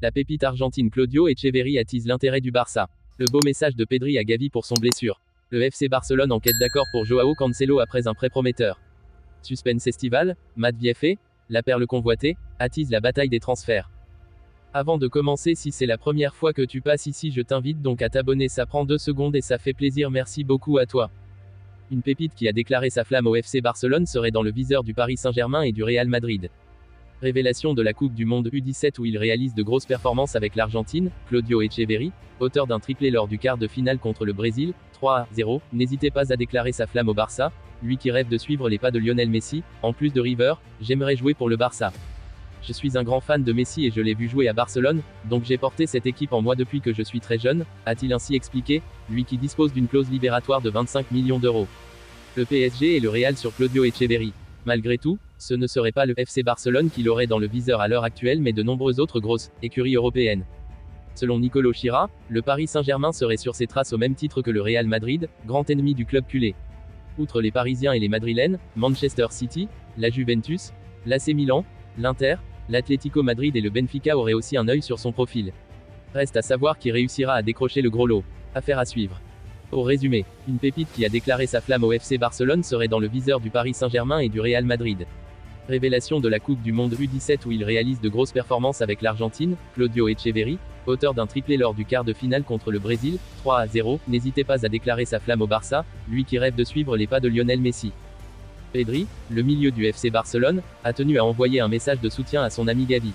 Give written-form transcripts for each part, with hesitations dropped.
La pépite argentine Claudio Echeverri attise l'intérêt du Barça. Le beau message de Pedri à Gavi pour son blessure. Le FC Barcelone en quête d'accord pour Joao Cancelo après un prêt prometteur. Suspense estival, Matt Viefé, la perle convoitée, attise la bataille des transferts. Avant de commencer, si c'est la première fois que tu passes ici, je t'invite donc à t'abonner, ça prend 2 secondes et ça fait plaisir, merci beaucoup à toi. Une pépite qui a déclaré sa flamme au FC Barcelone serait dans le viseur du Paris Saint-Germain et du Real Madrid. Révélation de la Coupe du Monde U17 où il réalise de grosses performances avec l'Argentine, Claudio Echeverri, auteur d'un triplé lors du quart de finale contre le Brésil, 3-0, n'hésitez pas à déclarer sa flamme au Barça, lui qui rêve de suivre les pas de Lionel Messi, en plus de River, j'aimerais jouer pour le Barça. Je suis un grand fan de Messi et je l'ai vu jouer à Barcelone, donc j'ai porté cette équipe en moi depuis que je suis très jeune, a-t-il ainsi expliqué, lui qui dispose d'une clause libératoire de 25 millions d'euros. Le PSG et le Real sur Claudio Echeverri. Malgré tout, ce ne serait pas le FC Barcelone qui l'aurait dans le viseur à l'heure actuelle mais de nombreuses autres grosses écuries européennes. Selon Nicolo Chira, le Paris Saint-Germain serait sur ses traces au même titre que le Real Madrid, grand ennemi du club culé. Outre les Parisiens et les Madrilènes, Manchester City, la Juventus, l'AC Milan, l'Inter, l'Atlético Madrid et le Benfica auraient aussi un œil sur son profil. Reste à savoir qui réussira à décrocher le gros lot. Affaire à suivre. Au résumé, une pépite qui a déclaré sa flamme au FC Barcelone serait dans le viseur du Paris Saint-Germain et du Real Madrid. Révélation de la Coupe du Monde U17 où il réalise de grosses performances avec l'Argentine, Claudio Echeverri, auteur d'un triplé lors du quart de finale contre le Brésil, 3-0, n'hésitez pas à déclarer sa flamme au Barça, lui qui rêve de suivre les pas de Lionel Messi. Pedri, le milieu du FC Barcelone, a tenu à envoyer un message de soutien à son ami Gavi.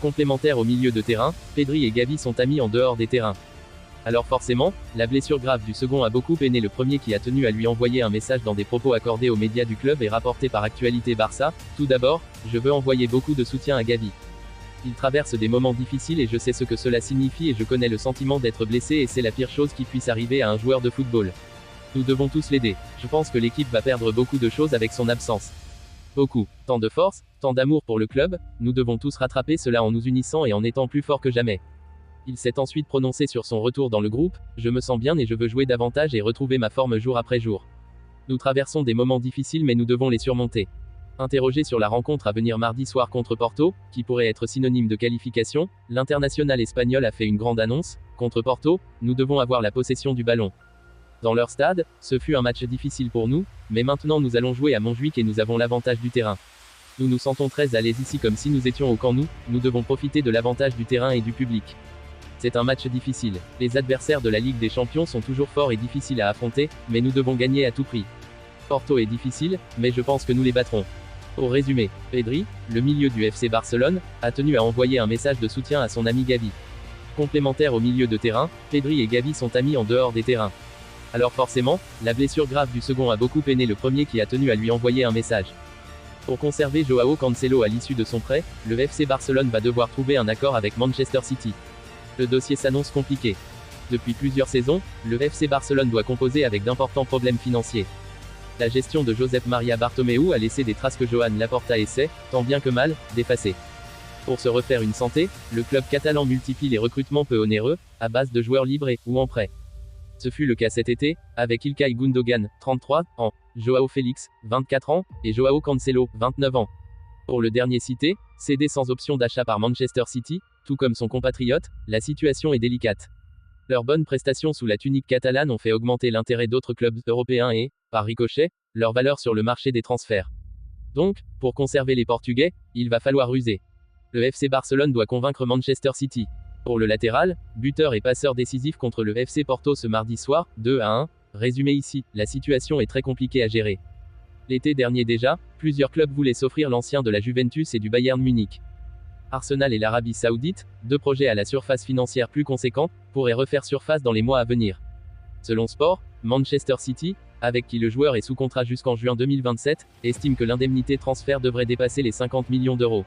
Complémentaires au milieu de terrain, Pedri et Gavi sont amis en dehors des terrains. Alors forcément, la blessure grave du second a beaucoup peiné le premier qui a tenu à lui envoyer un message dans des propos accordés aux médias du club et rapportés par Actualité Barça. Tout d'abord, je veux envoyer beaucoup de soutien à Gavi. Il traverse des moments difficiles et je sais ce que cela signifie et je connais le sentiment d'être blessé et c'est la pire chose qui puisse arriver à un joueur de football. Nous devons tous l'aider. Je pense que l'équipe va perdre beaucoup de choses avec son absence. Beaucoup. Tant de force, tant d'amour pour le club, nous devons tous rattraper cela en nous unissant et en étant plus forts que jamais. Il s'est ensuite prononcé sur son retour dans le groupe, je me sens bien et je veux jouer davantage et retrouver ma forme jour après jour. Nous traversons des moments difficiles mais nous devons les surmonter. Interrogé sur la rencontre à venir mardi soir contre Porto, qui pourrait être synonyme de qualification, l'international espagnol a fait une grande annonce, contre Porto, nous devons avoir la possession du ballon. Dans leur stade, ce fut un match difficile pour nous, mais maintenant nous allons jouer à Montjuic et nous avons l'avantage du terrain. Nous nous sentons très à l'aise ici comme si nous étions au camp nous devons profiter de l'avantage du terrain et du public. C'est un match difficile. Les adversaires de la Ligue des Champions sont toujours forts et difficiles à affronter, mais nous devons gagner à tout prix. Porto est difficile, mais je pense que nous les battrons. Au résumé, Pedri, le milieu du FC Barcelone, a tenu à envoyer un message de soutien à son ami Gavi. Complémentaires au milieu de terrain, Pedri et Gavi sont amis en dehors des terrains. Alors forcément, la blessure grave du second a beaucoup peiné le premier qui a tenu à lui envoyer un message. Pour conserver Joao Cancelo à l'issue de son prêt, le FC Barcelone va devoir trouver un accord avec Manchester City. Le dossier s'annonce compliqué. Depuis plusieurs saisons, le FC Barcelone doit composer avec d'importants problèmes financiers. La gestion de Josep Maria Bartomeu a laissé des traces que Joan Laporta essaie, tant bien que mal, d'effacer. Pour se refaire une santé, le club catalan multiplie les recrutements peu onéreux, à base de joueurs libres ou en prêt. Ce fut le cas cet été, avec Ilkay Gundogan, 33 ans, Joao Félix, 24 ans, et Joao Cancelo, 29 ans. Pour le dernier cité, cédé sans option d'achat par Manchester City, tout comme son compatriote, la situation est délicate. Leurs bonnes prestations sous la tunique catalane ont fait augmenter l'intérêt d'autres clubs européens et, par ricochet, leur valeur sur le marché des transferts. Donc, pour conserver les Portugais, il va falloir ruser. Le FC Barcelone doit convaincre Manchester City. Pour le latéral, buteur et passeur décisif contre le FC Porto ce mardi soir, 2-1, résumé ici, la situation est très compliquée à gérer. L'été dernier déjà, plusieurs clubs voulaient s'offrir l'ancien de la Juventus et du Bayern Munich. Arsenal et l'Arabie Saoudite, 2 projets à la surface financière plus conséquente, pourraient refaire surface dans les mois à venir. Selon Sport, Manchester City, avec qui le joueur est sous contrat jusqu'en juin 2027, estime que l'indemnité transfert devrait dépasser les 50 millions d'euros.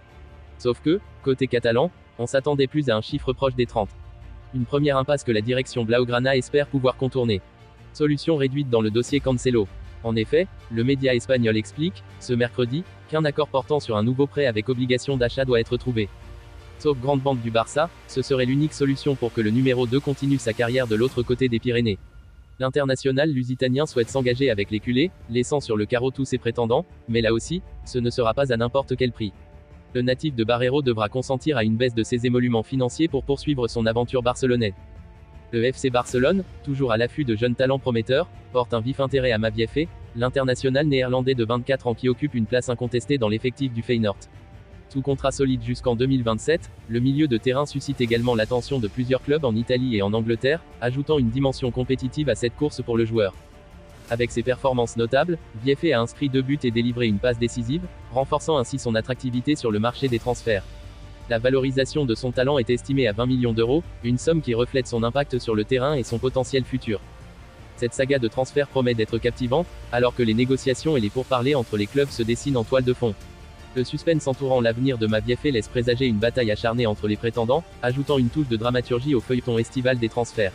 Sauf que, côté catalan, on s'attendait plus à un chiffre proche des 30. Une première impasse que la direction Blaugrana espère pouvoir contourner. Solution réduite dans le dossier Cancelo. En effet, le média espagnol explique, ce mercredi, qu'un accord portant sur un nouveau prêt avec obligation d'achat doit être trouvé. Sauf grande banque du Barça, ce serait l'unique solution pour que le numéro 2 continue sa carrière de l'autre côté des Pyrénées. L'international lusitanien souhaite s'engager avec les culés, laissant sur le carreau tous ses prétendants, mais là aussi, ce ne sera pas à n'importe quel prix. Le natif de Barreiro devra consentir à une baisse de ses émoluments financiers pour poursuivre son aventure barcelonaise. Le FC Barcelone, toujours à l'affût de jeunes talents prometteurs, porte un vif intérêt à Maviefe, l'international néerlandais de 24 ans qui occupe une place incontestée dans l'effectif du Feyenoord. Sous contrat solide jusqu'en 2027, le milieu de terrain suscite également l'attention de plusieurs clubs en Italie et en Angleterre, ajoutant une dimension compétitive à cette course pour le joueur. Avec ses performances notables, Viefe a inscrit 2 buts et délivré une passe décisive, renforçant ainsi son attractivité sur le marché des transferts. La valorisation de son talent est estimée à 20 millions d'euros, une somme qui reflète son impact sur le terrain et son potentiel futur. Cette saga de transfert promet d'être captivante, alors que les négociations et les pourparlers entre les clubs se dessinent en toile de fond. Le suspense entourant l'avenir de Maviefe laisse présager une bataille acharnée entre les prétendants, ajoutant une touche de dramaturgie au feuilleton estival des transferts.